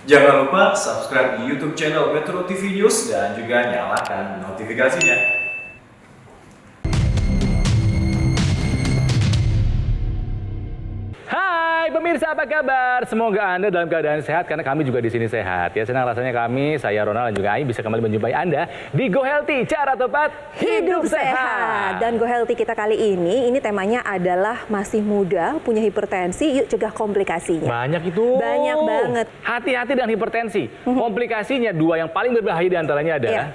Jangan lupa subscribe di YouTube channel Metro TV News dan juga nyalakan notifikasinya. Hai pemirsa, apa kabar? Semoga Anda dalam keadaan sehat karena kami juga di sini sehat. Ya, senang rasanya kami, saya Ronald dan juga Ai bisa kembali menjumpai Anda di Go Healthy, cara tepat Hidup sehat. Dan Go Healthy kita kali ini temanya adalah masih muda, punya hipertensi, yuk cegah komplikasinya. Banyak itu. Banyak banget. Hati-hati dengan hipertensi. Komplikasinya dua yang paling berbahaya diantaranya adalah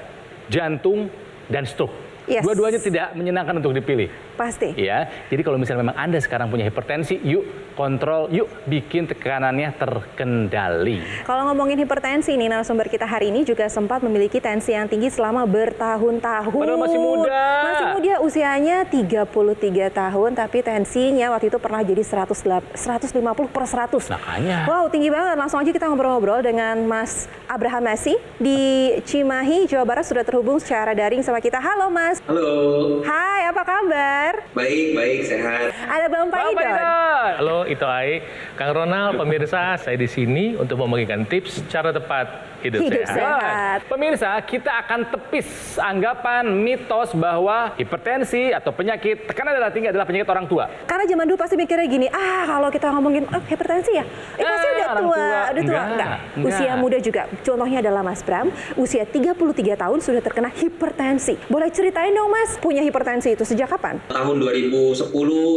jantung dan stroke. Yes. Dua-duanya tidak menyenangkan untuk dipilih. Pasti. Ya, jadi kalau misalnya memang Anda sekarang punya hipertensi, yuk kontrol, yuk bikin tekanannya terkendali. Kalau ngomongin hipertensi nih, narasumber kita hari ini juga sempat memiliki tensi yang tinggi selama bertahun-tahun. Padahal masih muda. Masih muda, usianya 33 tahun, tapi tensinya waktu itu pernah jadi 150/100. Makanya. Wow, tinggi banget. Langsung aja kita ngobrol-ngobrol dengan Mas Abraham Messi di Cimahi, Jawa Barat, sudah terhubung secara daring sama kita. Halo Mas. Halo. Hai, apa kabar? Baik, sehat. Ada Bang Paidon. Halo, itu Ai. Kang Ronald, pemirsa, saya di sini untuk membagikan tips cara tepat hidup sehat. Pemirsa, kita akan tepis anggapan mitos bahwa hipertensi atau penyakit tekanan darah tinggi adalah penyakit orang tua. Karena zaman dulu pasti mikirnya gini, kalau kita ngomongin hipertensi ya, pasti udah orang tua. tua. Enggak. Usia muda juga. Contohnya adalah Mas Bram, usia 33 tahun sudah terkena hipertensi. Boleh ceritain dong Mas, punya hipertensi itu sejak kapan? Tahun 2010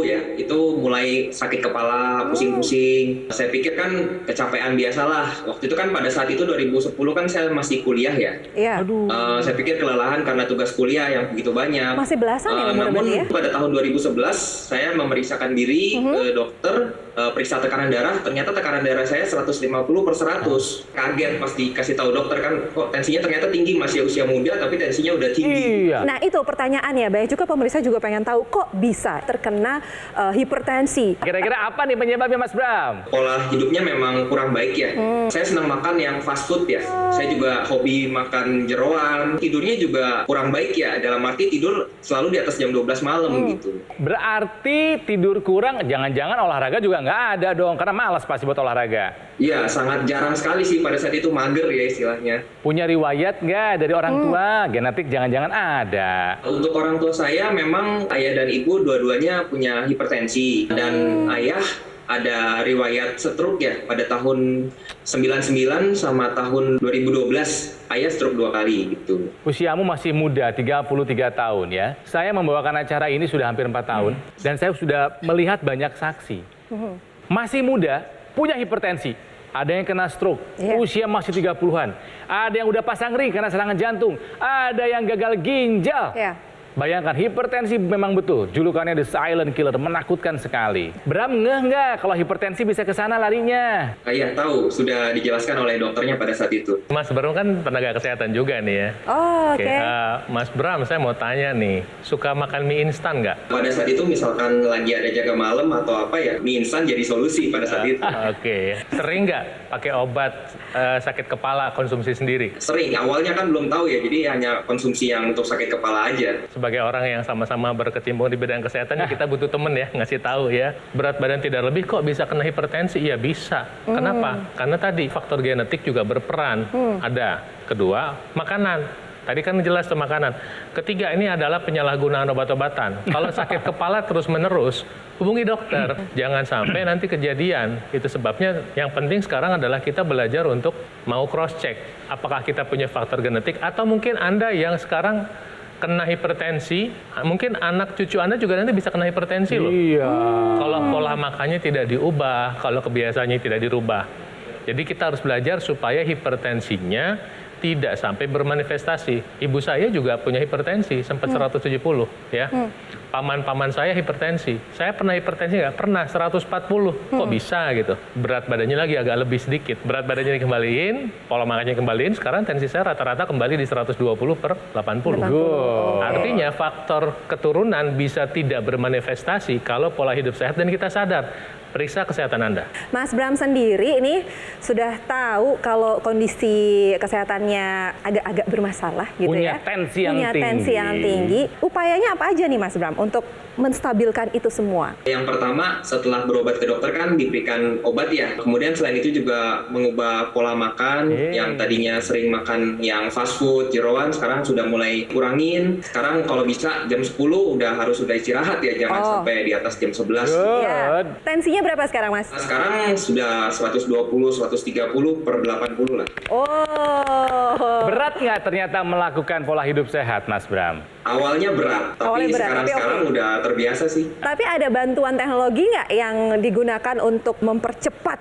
ya, itu mulai sakit kepala, pusing-pusing. Saya pikir kan kecapean biasalah. Waktu itu kan pada saat itu 2010 kan saya masih kuliah ya. Iya. Saya pikir kelelahan karena tugas kuliah yang begitu banyak. Masih belasan ya umur Namun berarti ya? pada tahun 2011 saya memeriksakan diri ke dokter, periksa tekanan darah, ternyata tekanan darah saya 150/100. Kaget pas dikasih tahu dokter kan, kok tensinya ternyata tinggi, masih usia muda tapi tensinya udah tinggi. Iya. Nah itu pertanyaannya, banyak juga pemirsa juga pengen tahu kok bisa terkena hipertensi. Kira-kira apa nih penyebabnya Mas Bram? Pola hidupnya memang kurang baik ya. Saya senang makan yang fast food ya. Saya juga hobi makan jeroan. Tidurnya juga kurang baik ya. Dalam arti tidur selalu di atas jam 12 malam gitu. Berarti tidur kurang, jangan-jangan olahraga juga nggak ada dong, karena malas pasti buat olahraga. Iya, sangat jarang sekali sih pada saat itu, mager ya istilahnya. Punya riwayat nggak dari orang tua? Genetik jangan-jangan ada. Untuk orang tua saya memang ayah dan ibu dua-duanya punya hipertensi. Dan ayah ada riwayat stroke ya pada tahun 99 sama tahun 2012. Ayah stroke 2 kali gitu. Usiamu masih muda, 33 tahun ya. Saya membawakan acara ini sudah hampir 4 tahun. Dan saya sudah melihat banyak saksi. Masih muda, punya hipertensi. Ada yang kena stroke, usia masih 30-an. Ada yang udah pasang ring karena serangan jantung. Ada yang gagal ginjal. Bayangkan, hipertensi memang betul. Julukannya The Silent Killer, menakutkan sekali. Bram, ngeh nggak kalau hipertensi bisa ke sana larinya? Ayah tahu, sudah dijelaskan oleh dokternya pada saat itu. Mas Bram kan tenaga kesehatan juga nih ya. Oke. Mas Bram, saya mau tanya nih, suka makan mie instan nggak? Pada saat itu misalkan lagi ada jaga malam atau apa ya, mie instan jadi solusi pada saat itu. Oke. Sering nggak pakai obat sakit kepala konsumsi sendiri? Sering, awalnya kan belum tahu ya, jadi hanya konsumsi yang untuk sakit kepala aja. Sebagai orang yang sama-sama berkecimpung di bidang kesehatan, ya kita butuh temen ya, ngasih tahu ya. Berat badan tidak lebih kok bisa kena hipertensi? Iya bisa. Kenapa? Karena tadi faktor genetik juga berperan. Ada. Kedua, makanan. Tadi kan jelas tuh makanan. Ketiga, ini adalah penyalahgunaan obat-obatan. Kalau sakit kepala terus-menerus, hubungi dokter. Jangan sampai nanti kejadian. Itu sebabnya yang penting sekarang adalah kita belajar untuk mau cross-check. Apakah kita punya faktor genetik atau mungkin Anda yang sekarang kena hipertensi, mungkin anak cucu Anda juga nanti bisa kena hipertensi loh. Iya. Kalau pola makannya tidak diubah, kalau kebiasaannya tidak dirubah. Jadi kita harus belajar supaya hipertensinya tidak sampai bermanifestasi. Ibu saya juga punya hipertensi, sempat 170 ya. Paman-paman saya hipertensi. Saya pernah hipertensi nggak? Pernah 140. Kok bisa gitu? Berat badannya lagi agak lebih sedikit. Berat badannya dikembaliin, pola makannya kembaliin, sekarang tensi saya rata-rata kembali di 120/80. Artinya faktor keturunan bisa tidak bermanifestasi kalau pola hidup sehat dan kita sadar. Periksa kesehatan Anda. Mas Bram sendiri ini sudah tahu kalau kondisi kesehatannya agak-agak bermasalah gitu Punya ya. tensi yang Punya tinggi. tensi yang tinggi. Upayanya apa aja nih Mas Bram untuk menstabilkan itu semua? Yang pertama, setelah berobat ke dokter kan diberikan obat ya. Kemudian selain itu juga mengubah pola makan, yang tadinya sering makan yang fast food, jeroan, sekarang sudah mulai kurangin. Sekarang kalau bisa jam 10 sudah istirahat ya, jangan sampai di atas jam 11. Ya. Tensinya berapa sekarang, Mas? Nah, sekarang sudah 120, 130 per 80 lah. Oh. Berat nggak ternyata melakukan pola hidup sehat, Mas Bram? Awalnya berat, Awalnya tapi berat, sekarang tapi udah terbiasa sih. Tapi ada bantuan teknologi nggak yang digunakan untuk mempercepat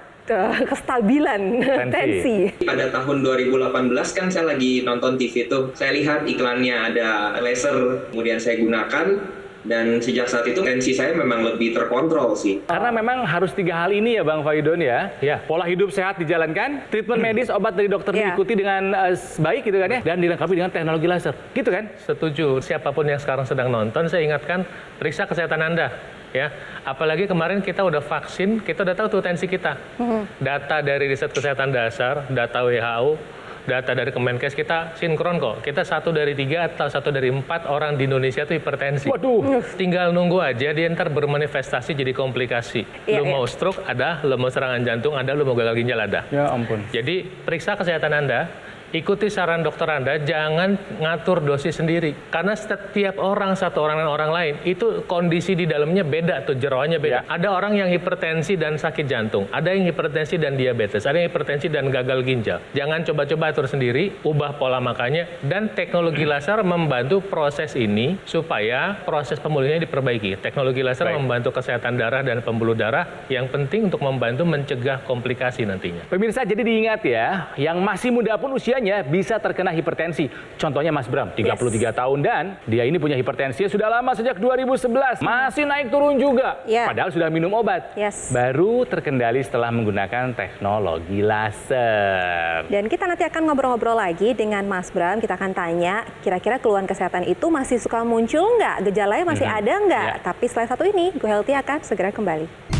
kestabilan tensi? Pada tahun 2018 kan saya lagi nonton TV tuh, saya lihat iklannya ada laser, kemudian saya gunakan. Dan sejak saat itu tensi saya memang lebih terkontrol sih. Karena memang harus 3 hal ini ya Bang Faidon ya. Pola hidup sehat dijalankan, treatment medis, obat dari dokter diikuti dengan baik gitu kan ya, dan dilengkapi dengan teknologi laser. Gitu kan? Setuju. Siapapun yang sekarang sedang nonton, saya ingatkan periksa kesehatan Anda. Ya, apalagi kemarin kita udah vaksin, kita udah tahu tuh tensi kita. Data dari riset kesehatan dasar, data WHO, data dari Kemenkes kita sinkron kok. Kita 1 dari 3 atau 1 dari 4 orang di Indonesia itu hipertensi. Waduh. Tinggal nunggu aja dia ntar bermanifestasi jadi komplikasi. Lu mau stroke ada, lu mau serangan jantung ada, lu mau gagal ginjal ada. Ya ampun. Jadi periksa kesehatan Anda, ikuti saran dokter Anda, jangan ngatur dosis sendiri. Karena setiap orang, satu orang dan orang lain, itu kondisi di dalamnya beda tuh, jeroannya beda. Ada orang yang hipertensi dan sakit jantung, ada yang hipertensi dan diabetes, ada yang hipertensi dan gagal ginjal. Jangan coba-coba atur sendiri, ubah pola makannya, dan teknologi laser membantu proses ini supaya proses pemulihannya diperbaiki. Teknologi laser membantu kesehatan darah dan pembuluh darah, yang penting untuk membantu mencegah komplikasi nantinya. Pemirsa, jadi diingat ya, yang masih muda pun usianya bisa terkena hipertensi. Contohnya Mas Bram, 33 tahun dan dia ini punya hipertensi sudah lama sejak 2011. Masih naik turun juga. Padahal sudah minum obat. Baru terkendali setelah menggunakan teknologi laser. Dan kita nanti akan ngobrol-ngobrol lagi dengan Mas Bram. Kita akan tanya, kira-kira keluhan kesehatan itu masih suka muncul nggak? Gejalanya masih ada nggak? Tapi setelah satu ini, Go Healthy akan segera kembali.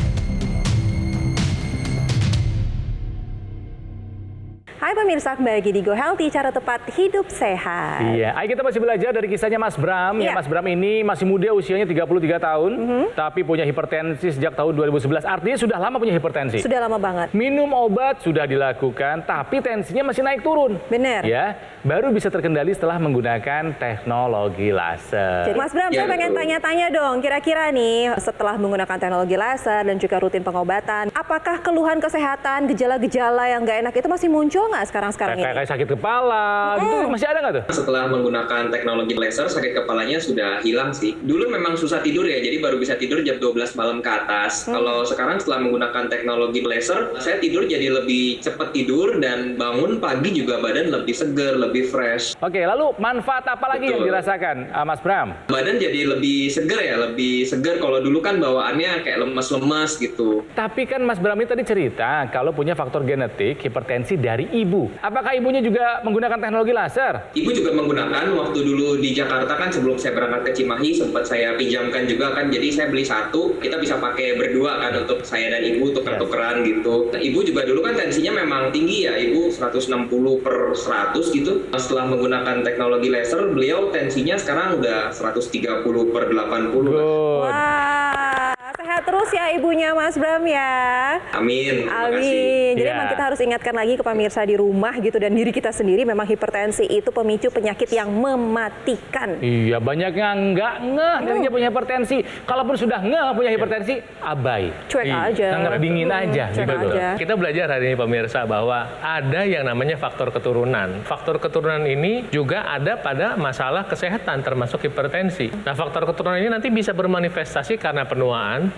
Hai pemirsa, kembali lagi di Go Healthy, cara tepat hidup sehat. Iya, ayo kita masih belajar dari kisahnya Mas Bram. Ya, Mas Bram ini masih muda, usianya 33 tahun, tapi punya hipertensi sejak tahun 2011. Artinya sudah lama punya hipertensi. Sudah lama banget. Minum obat sudah dilakukan, tapi tensinya masih naik turun. Benar. Ya, baru bisa terkendali setelah menggunakan teknologi laser. Jadi Mas Bram, saya pengen tanya-tanya dong, kira-kira nih setelah menggunakan teknologi laser dan juga rutin pengobatan, apakah keluhan kesehatan, gejala-gejala yang nggak enak itu masih muncul nggak sekarang-sekarang ini? Kayak sakit kepala, gitu masih ada nggak tuh? Setelah menggunakan teknologi laser, sakit kepalanya sudah hilang sih. Dulu memang susah tidur ya, jadi baru bisa tidur jam 12 malam ke atas. Kalau sekarang setelah menggunakan teknologi laser, saya tidur jadi lebih cepat tidur dan bangun pagi juga badan lebih segar, lebih fresh. Oke, lalu manfaat apa lagi yang dirasakan Mas Bram? Badan jadi lebih segar ya, lebih segar. Kalau dulu kan bawaannya kayak lemas-lemas gitu. Tapi kan Mas Bram ini tadi cerita kalau punya faktor genetik hipertensi dari ibu. Apakah ibunya juga menggunakan teknologi laser? Ibu juga menggunakan. Waktu dulu di Jakarta kan sebelum saya berangkat ke Cimahi sempat saya pinjamkan juga kan. Jadi saya beli satu, kita bisa pakai berdua kan untuk saya dan ibu tuker-tukeran gitu. Nah, ibu juga dulu kan tensinya memang tinggi ya, ibu 160 per 100 gitu. Setelah menggunakan teknologi laser, beliau tensinya sekarang udah 130 per 80. Wah, sehat terus ya ibunya Mas Bram ya. Amin. Amin. Jadi memang kita harus ingatkan lagi ke pemirsa di rumah gitu dan diri kita sendiri, memang hipertensi itu pemicu penyakit yang mematikan. Iya, banyak yang nggak ngeh dia punya hipertensi. Kalaupun sudah ngeh punya hipertensi, abai. Cuek aja. Nganggap dingin aja. Cuek Gitu. aja. Kita belajar hari ini pemirsa bahwa ada yang namanya faktor keturunan. Faktor keturunan ini juga ada pada masalah kesehatan termasuk hipertensi. Nah, faktor keturunan ini nanti bisa bermanifestasi karena penuaan,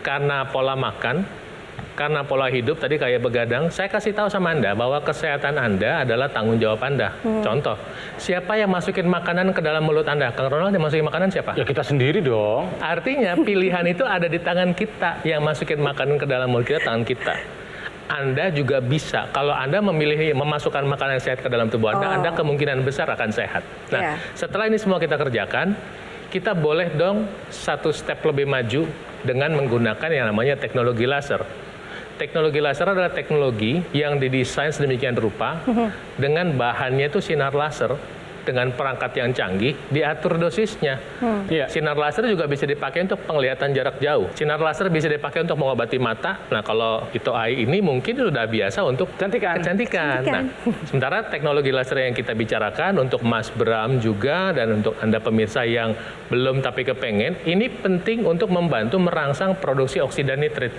karena pola makan, karena pola hidup tadi kayak begadang. Saya kasih tahu sama Anda bahwa kesehatan Anda adalah tanggung jawab Anda. Contoh, siapa yang masukin makanan ke dalam mulut Anda? Kang Ronald yang masukin makanan siapa? Ya kita sendiri dong. Artinya pilihan itu ada di tangan kita. Yang masukin makanan ke dalam mulut kita, tangan kita. Anda juga bisa, kalau Anda memilih memasukkan makanan sehat ke dalam tubuh Anda, Anda kemungkinan besar akan sehat. Nah, setelah ini semua kita kerjakan, kita boleh dong satu step lebih maju dengan menggunakan yang namanya teknologi laser. Teknologi laser adalah teknologi yang didesain sedemikian rupa dengan bahannya itu sinar laser dengan perangkat yang canggih, diatur dosisnya. Iya. Sinar laser juga bisa dipakai untuk penglihatan jarak jauh. Sinar laser bisa dipakai untuk mengobati mata. Nah, kalau Ito AI ini mungkin sudah biasa untuk kecantikan. Nah, sementara teknologi laser yang kita bicarakan untuk Mas Bram juga dan untuk Anda pemirsa yang belum tapi kepengen, ini penting untuk membantu merangsang produksi oksida nitrit.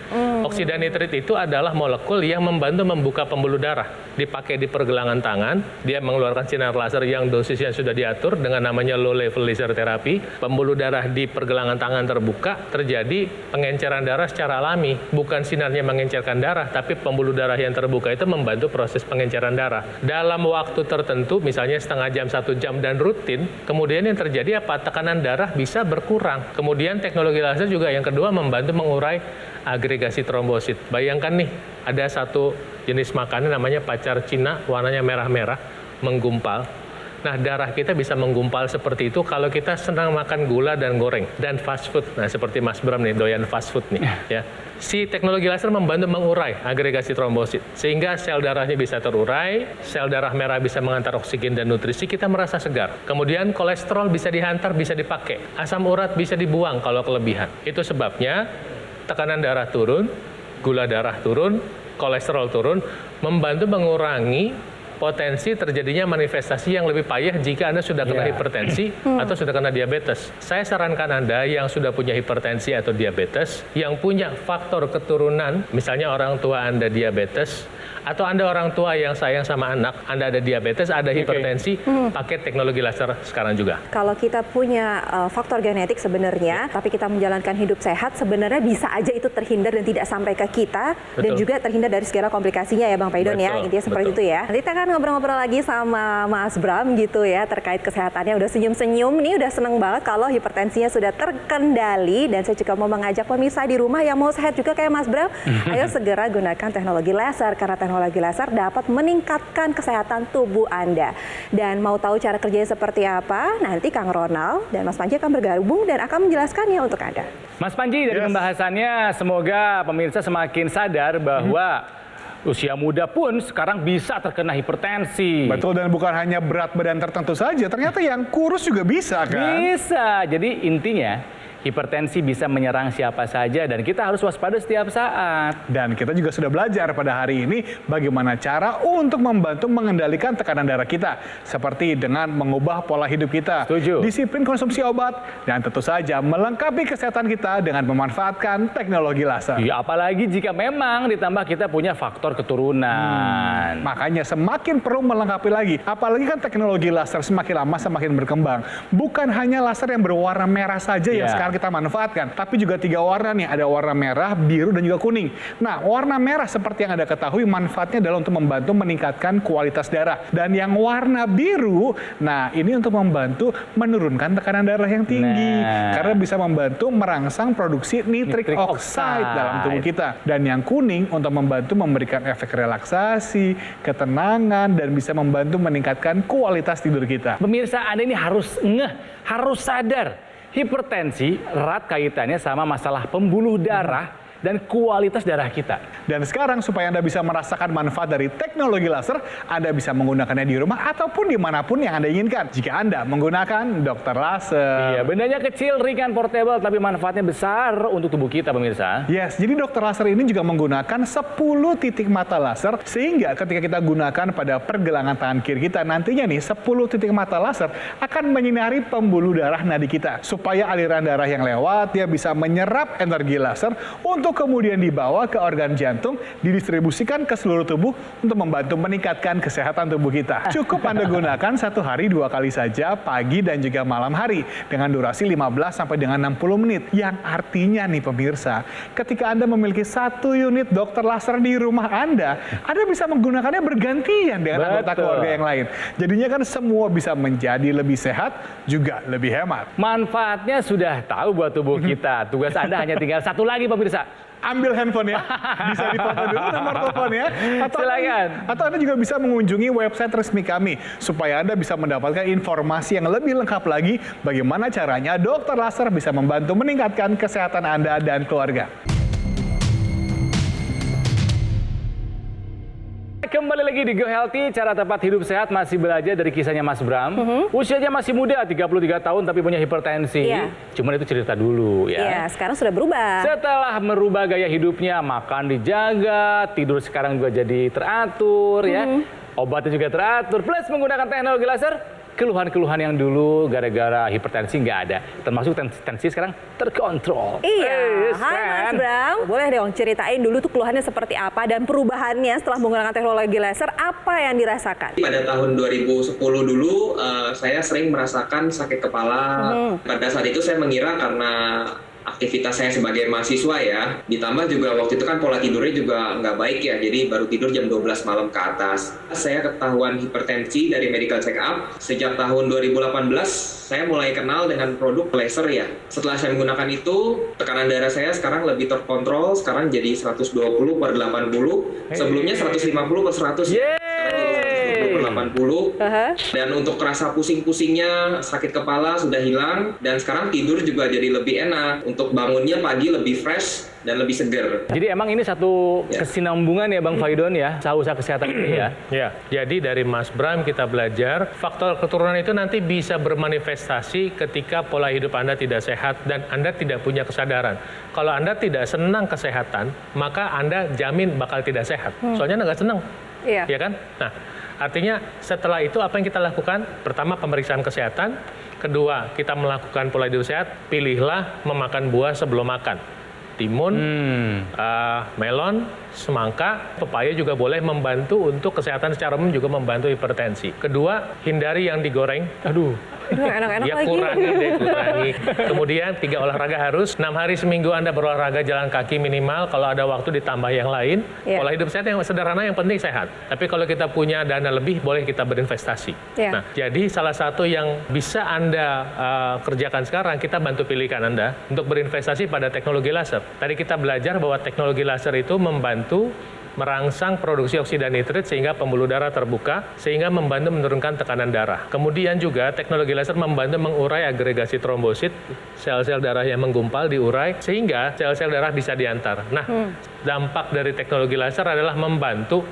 Oksida nitrit itu adalah molekul yang membantu membuka pembuluh darah. Dipakai di pergelangan tangan, dia mengeluarkan sinar laser yang dosisnya sudah diatur dengan namanya low level laser therapy. Pembuluh darah di pergelangan tangan terbuka, terjadi pengenceran darah secara alami. Bukan sinarnya mengencerkan darah, tapi pembuluh darah yang terbuka itu membantu proses pengenceran darah. Dalam waktu tertentu, misalnya setengah jam, 1 jam, dan rutin, kemudian yang terjadi apa? Tekanan darah bisa berkurang. Kemudian teknologi laser juga yang kedua membantu mengurai agregasi trombosit. Bayangkan nih, ada satu jenis makanan namanya pacar Cina, warnanya merah-merah, menggumpal. Nah, darah kita bisa menggumpal seperti itu kalau kita senang makan gula dan goreng dan fast food. Nah, seperti Mas Bram nih, doyan fast food nih, ya. Si teknologi laser membantu mengurai agregasi trombosit sehingga sel darahnya bisa terurai, sel darah merah bisa mengantar oksigen dan nutrisi, kita merasa segar. Kemudian kolesterol bisa dihantar, bisa dipakai. Asam urat bisa dibuang kalau kelebihan. Itu sebabnya tekanan darah turun, gula darah turun, kolesterol turun, membantu mengurangi potensi terjadinya manifestasi yang lebih payah jika Anda sudah kena hipertensi atau sudah kena diabetes. Saya sarankan Anda yang sudah punya hipertensi atau diabetes, yang punya faktor keturunan, misalnya orang tua Anda diabetes, atau Anda orang tua yang sayang sama anak, Anda ada diabetes, ada hipertensi, pakai teknologi laser sekarang juga. Kalau kita punya faktor genetik sebenarnya, tapi kita menjalankan hidup sehat, sebenarnya bisa aja itu terhindar dan tidak sampai ke kita, dan juga terhindar dari segala komplikasinya ya Bang Paidon ya, intinya seperti itu ya. Nanti kita akan ngobrol-ngobrol lagi sama Mas Bram gitu ya, terkait kesehatannya. Udah senyum-senyum nih, udah seneng banget kalau hipertensinya sudah terkendali, dan saya juga mau mengajak pemirsa di rumah yang mau sehat juga kayak Mas Bram, ayo segera gunakan teknologi laser, karena teknologi laser dapat meningkatkan kesehatan tubuh Anda. Dan mau tahu cara kerjanya seperti apa? Nanti Kang Ronald dan Mas Panji akan bergabung dan akan menjelaskannya untuk Anda. Mas Panji, dari pembahasannya semoga pemirsa semakin sadar bahwa usia muda pun sekarang bisa terkena hipertensi. Betul, dan bukan hanya berat badan tertentu saja, ternyata yang kurus juga bisa kan? Bisa. Jadi intinya hipertensi bisa menyerang siapa saja dan kita harus waspada setiap saat. Dan kita juga sudah belajar pada hari ini bagaimana cara untuk membantu mengendalikan tekanan darah kita. Seperti dengan mengubah pola hidup kita, Setuju. disiplin konsumsi obat, dan tentu saja melengkapi kesehatan kita dengan memanfaatkan teknologi laser. Ya, apalagi jika memang ditambah kita punya faktor keturunan. Makanya semakin perlu melengkapi lagi. Apalagi kan teknologi laser semakin lama semakin berkembang. Bukan hanya laser yang berwarna merah saja yang sekarang kita manfaatkan, tapi juga 3 warna nih, ada warna merah, biru, dan juga kuning. Nah, warna merah seperti yang Anda ketahui manfaatnya adalah untuk membantu meningkatkan kualitas darah. Dan yang warna biru, nah ini untuk membantu menurunkan tekanan darah yang tinggi. Karena bisa membantu merangsang produksi nitric oxide dalam tubuh kita. Dan yang kuning untuk membantu memberikan efek relaksasi, ketenangan, dan bisa membantu meningkatkan kualitas tidur kita. Pemirsa, Anda ini harus harus sadar. Hipertensi erat kaitannya sama masalah pembuluh darah dan kualitas darah kita. Dan sekarang supaya Anda bisa merasakan manfaat dari teknologi laser, Anda bisa menggunakannya di rumah ataupun dimanapun yang Anda inginkan. Jika Anda menggunakan dokter laser. Iya, bendanya kecil, ringan, portable, tapi manfaatnya besar untuk tubuh kita, pemirsa. Yes, jadi dokter laser ini juga menggunakan 10 titik mata laser, sehingga ketika kita gunakan pada pergelangan tangan kiri kita, nantinya nih 10 titik mata laser akan menyinari pembuluh darah nadi kita. Supaya aliran darah yang lewat, dia bisa menyerap energi laser untuk kemudian dibawa ke organ jantung, didistribusikan ke seluruh tubuh untuk membantu meningkatkan kesehatan tubuh kita. Cukup Anda gunakan 1 hari 2 kali saja, pagi dan juga malam hari, dengan durasi 15 sampai dengan 60 menit. Yang artinya nih pemirsa, ketika Anda memiliki 1 unit dokter laser di rumah Anda bisa menggunakannya bergantian dengan anggota keluarga yang lain. Jadinya kan semua bisa menjadi lebih sehat, juga lebih hemat. Manfaatnya sudah tahu buat tubuh kita. Tugas Anda hanya tinggal 1 lagi, pemirsa. Ambil handphone ya, bisa ditelepon dulu nomor teleponnya. Silakan. Atau Anda juga bisa mengunjungi website resmi kami, supaya Anda bisa mendapatkan informasi yang lebih lengkap lagi bagaimana caranya dokter laser bisa membantu meningkatkan kesehatan Anda dan keluarga. Kembali lagi lagi di Go Healthy, cara tepat hidup sehat masih belajar dari kisahnya Mas Bram. Usianya masih muda, 33 tahun tapi punya hipertensi. Iya. Cuman itu cerita dulu ya. Iya, sekarang sudah berubah. Setelah merubah gaya hidupnya, makan dijaga, tidur sekarang juga jadi teratur ya. Obatnya juga teratur, plus menggunakan teknologi laser. Keluhan-keluhan yang dulu gara-gara hipertensi nggak ada. Termasuk tensi sekarang terkontrol. Iya, hai kan? Mas Bram. Boleh dong ceritain dulu tuh keluhannya seperti apa dan perubahannya setelah menggunakan teknologi laser, apa yang dirasakan? Pada tahun 2010 dulu, saya sering merasakan sakit kepala. Pada saat itu saya mengira karena aktivitas saya sebagai mahasiswa ya, ditambah juga waktu itu kan pola tidurnya juga nggak baik ya, jadi baru tidur jam 12 malam ke atas. Saya ketahuan hipertensi dari medical check up. Sejak tahun 2018, saya mulai kenal dengan produk laser ya. Setelah saya menggunakan itu, tekanan darah saya sekarang lebih terkontrol, sekarang jadi 120/80, sebelumnya 150/100. Sekarang jadi 120/80. Dan untuk rasa pusing-pusingnya, sakit kepala sudah hilang, dan sekarang tidur juga jadi lebih enak. Untuk bangunnya pagi lebih fresh dan lebih segar. Jadi emang ini satu kesinambungan ya Bang Faidon ya, usaha kesehatan ini ya. Ya, jadi dari Mas Bram kita belajar faktor keturunan itu nanti bisa bermanifestasi ketika pola hidup Anda tidak sehat dan Anda tidak punya kesadaran. Kalau Anda tidak senang kesehatan, maka Anda jamin bakal tidak sehat. Soalnya Anda nggak senang, Iya. ya kan? Nah, artinya setelah itu apa yang kita lakukan? Pertama, pemeriksaan kesehatan. Kedua, kita melakukan pola hidup sehat. Pilihlah memakan buah sebelum makan. Timun, melon, semangka, pepaya juga boleh membantu untuk kesehatan secara umum, juga membantu hipertensi. Kedua, hindari yang digoreng. Aduh, Enak-enak ya lagi. kurangi. Kemudian 3 olahraga harus. 6 hari seminggu Anda berolahraga jalan kaki minimal. Kalau ada waktu ditambah yang lain. Iya. Pola hidup sehat yang sederhana, yang penting sehat. Tapi kalau kita punya dana lebih, boleh kita berinvestasi. Iya. Nah, jadi salah satu yang bisa Anda kerjakan sekarang, kita bantu pilihkan Anda untuk berinvestasi pada teknologi laser. Tadi kita belajar bahwa teknologi laser itu membantu merangsang produksi oksida nitrit sehingga pembuluh darah terbuka, sehingga membantu menurunkan tekanan darah. Kemudian juga teknologi laser membantu mengurai agregasi trombosit, sel-sel darah yang menggumpal diurai, sehingga sel-sel darah bisa diantar. Nah, dampak dari teknologi laser adalah membantu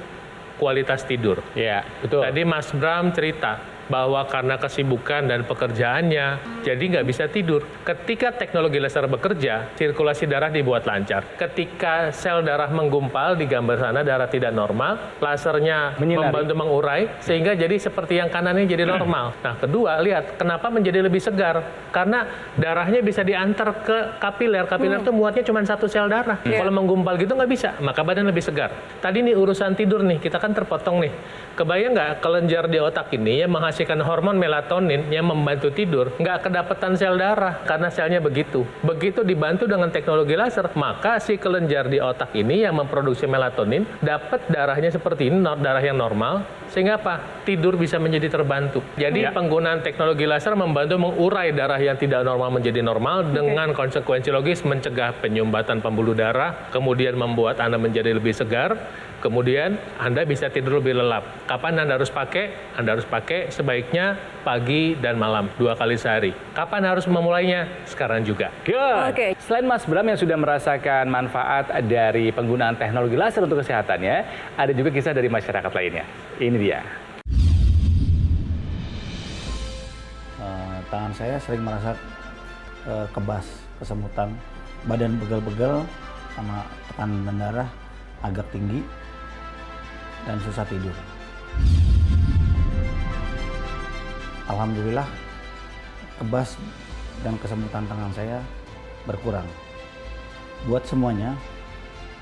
kualitas tidur. Ya, betul. Tadi Mas Bram cerita bahwa karena kesibukan dan pekerjaannya, jadi nggak bisa tidur. Ketika teknologi laser bekerja, sirkulasi darah dibuat lancar. Ketika sel darah menggumpal, di gambar sana darah tidak normal, lasernya Menyinari. membantu mengurai, sehingga jadi seperti yang kanannya jadi normal. Nah, kedua, lihat, kenapa menjadi lebih segar? Karena darahnya bisa diantar ke kapiler. Kapiler itu muatnya cuma 1 sel darah. Kalau menggumpal gitu nggak bisa, maka badan lebih segar. Tadi nih urusan tidur nih, kita kan terpotong nih. Kebayang nggak kelenjar di otak ini yang menghasilkan hormon melatonin yang membantu tidur, nggak kedapatan sel darah karena selnya begitu. Begitu dibantu dengan teknologi laser, maka si kelenjar di otak ini yang memproduksi melatonin dapat darahnya seperti ini, darah yang normal, sehingga apa? Tidur bisa menjadi terbantu. Jadi penggunaan teknologi laser membantu mengurai darah yang tidak normal menjadi normal dengan konsekuensi logis mencegah penyumbatan pembuluh darah, kemudian membuat Anda menjadi lebih segar, kemudian Anda bisa tidur lebih lelap. Kapan Anda harus pakai? Anda harus pakai sebaiknya pagi dan malam, 2 kali sehari. Kapan harus memulainya? Sekarang juga. Good. Oke. Selain Mas Bram yang sudah merasakan manfaat dari penggunaan teknologi laser untuk kesehatannya, ada juga kisah dari masyarakat lainnya. Ini dia. Tangan saya sering merasa kebas, kesemutan, badan pegel-pegel, sama tekanan darah agak tinggi, dan susah tidur. Alhamdulillah, kebas dan kesemutan tangan saya berkurang. Buat semuanya,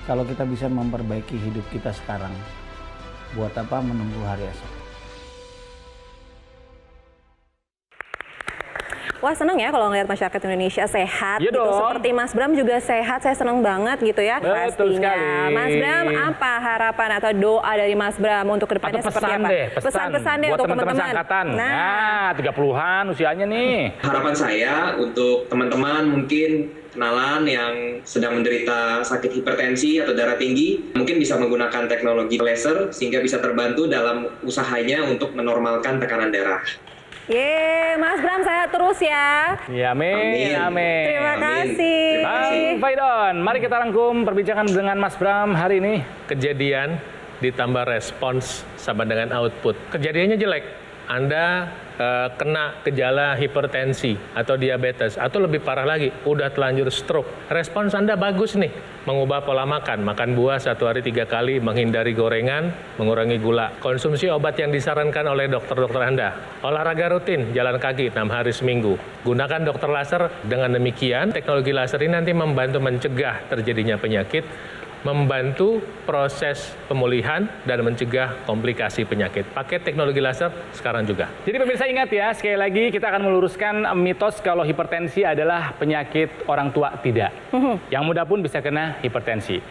kalau kita bisa memperbaiki hidup kita sekarang, buat apa menunggu hari esok? Wah, senang ya kalau ngelihat masyarakat Indonesia sehat Iya gitu. dong. Seperti Mas Bram juga sehat, saya senang banget gitu ya. Betul pastinya. sekali. Mas Bram, apa harapan atau doa dari Mas Bram untuk kedepannya Atau seperti pesan apa? deh, Pesan-pesan deh buat untuk teman-teman teman-teman. seangkatan. Nah, Nah, 30-an usianya nih. Harapan saya untuk teman-teman mungkin kenalan yang sedang menderita sakit hipertensi atau darah tinggi, mungkin bisa menggunakan teknologi laser sehingga bisa terbantu dalam usahanya untuk menormalkan tekanan darah. Mas Bram sehat terus ya. Ya, amin. Amin. Terima Amin. kasih. Terima kasih. Bang Faidon, mari kita rangkum perbincangan dengan Mas Bram hari ini. Kejadian ditambah respons sama dengan output. Kejadiannya jelek. Anda kena gejala hipertensi atau diabetes, atau lebih parah lagi, udah telanjur stroke. Respons Anda bagus nih, mengubah pola makan buah 1 hari 3 kali, menghindari gorengan, mengurangi gula. Konsumsi obat yang disarankan oleh dokter-dokter Anda. Olahraga rutin, jalan kaki 6 hari seminggu. Gunakan dokter laser, dengan demikian teknologi laser ini nanti membantu mencegah terjadinya penyakit, membantu proses pemulihan dan mencegah komplikasi penyakit. Pakai teknologi laser sekarang juga. Jadi pemirsa ingat ya, sekali lagi kita akan meluruskan mitos kalau hipertensi adalah penyakit orang tua. Tidak. Yang muda pun bisa kena hipertensi.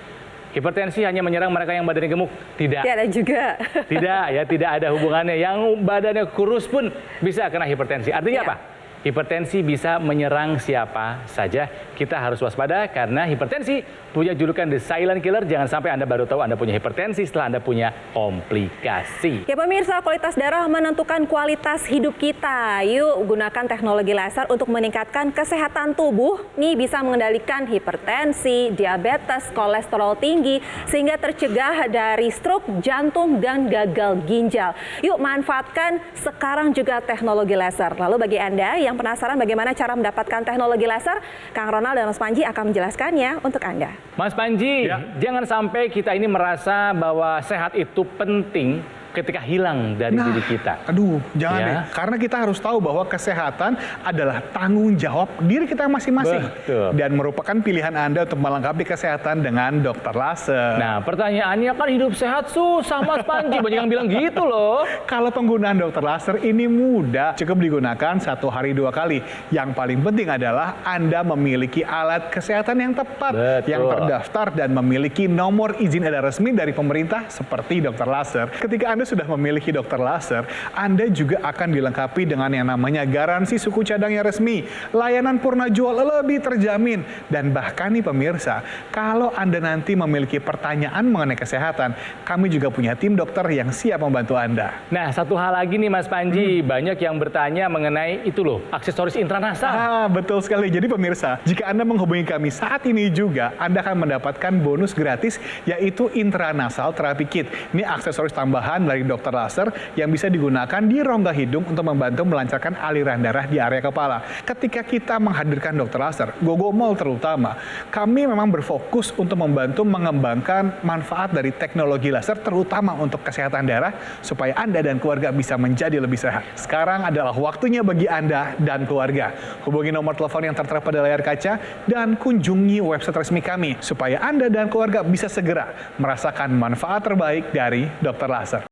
Hipertensi hanya menyerang mereka yang badannya gemuk. Tidak. Tidak ada juga. Tidak ya, tidak ada hubungannya. Yang badannya kurus pun bisa kena hipertensi. Artinya apa? Hipertensi bisa menyerang siapa saja. Kita harus waspada karena hipertensi punya julukan the silent killer. Jangan sampai Anda baru tahu Anda punya hipertensi setelah Anda punya komplikasi. Ya pemirsa, kualitas darah menentukan kualitas hidup kita. Yuk gunakan teknologi laser untuk meningkatkan kesehatan tubuh. Nih bisa mengendalikan hipertensi, diabetes, kolesterol tinggi, sehingga tercegah dari stroke, jantung, dan gagal ginjal. Yuk manfaatkan sekarang juga teknologi laser. Lalu bagi Anda yang penasaran bagaimana cara mendapatkan teknologi laser, Kang Ronald dan Mas Panji akan menjelaskannya untuk Anda. Mas Panji, jangan sampai kita ini merasa bahwa sehat itu penting ketika hilang dari diri kita. Aduh, jangan Ya. deh. Karena kita harus tahu bahwa kesehatan adalah tanggung jawab diri kita masing-masing. Betul. Dan merupakan pilihan Anda untuk melengkapi kesehatan dengan dokter laser. Nah, pertanyaannya kan hidup sehat susah, Mas Panji. Banyak yang bilang gitu loh. Kalau penggunaan dokter laser ini mudah, cukup digunakan 1 hari 2 kali. Yang paling penting adalah Anda memiliki alat kesehatan yang tepat, Betul. yang terdaftar dan memiliki nomor izin edar resmi dari pemerintah seperti dokter laser. Ketika Anda sudah memiliki dokter laser, Anda juga akan dilengkapi dengan yang namanya garansi suku cadang yang resmi, layanan purna jual lebih terjamin, dan bahkan nih pemirsa, kalau Anda nanti memiliki pertanyaan mengenai kesehatan, kami juga punya tim dokter yang siap membantu Anda. Nah, satu hal lagi nih Mas Panji, banyak yang bertanya mengenai itu loh, aksesoris intranasal. Betul sekali. Jadi pemirsa, jika Anda menghubungi kami saat ini juga, Anda akan mendapatkan bonus gratis, yaitu intranasal therapy kit. Ini aksesoris tambahan dari dokter laser yang bisa digunakan di rongga hidung untuk membantu melancarkan aliran darah di area kepala. Ketika kita menghadirkan dokter laser, Gogomol terutama, kami memang berfokus untuk membantu mengembangkan manfaat dari teknologi laser, terutama untuk kesehatan darah, supaya Anda dan keluarga bisa menjadi lebih sehat. Sekarang adalah waktunya bagi Anda dan keluarga. Hubungi nomor telepon yang tertera pada layar kaca dan kunjungi website resmi kami, supaya Anda dan keluarga bisa segera merasakan manfaat terbaik dari dokter laser.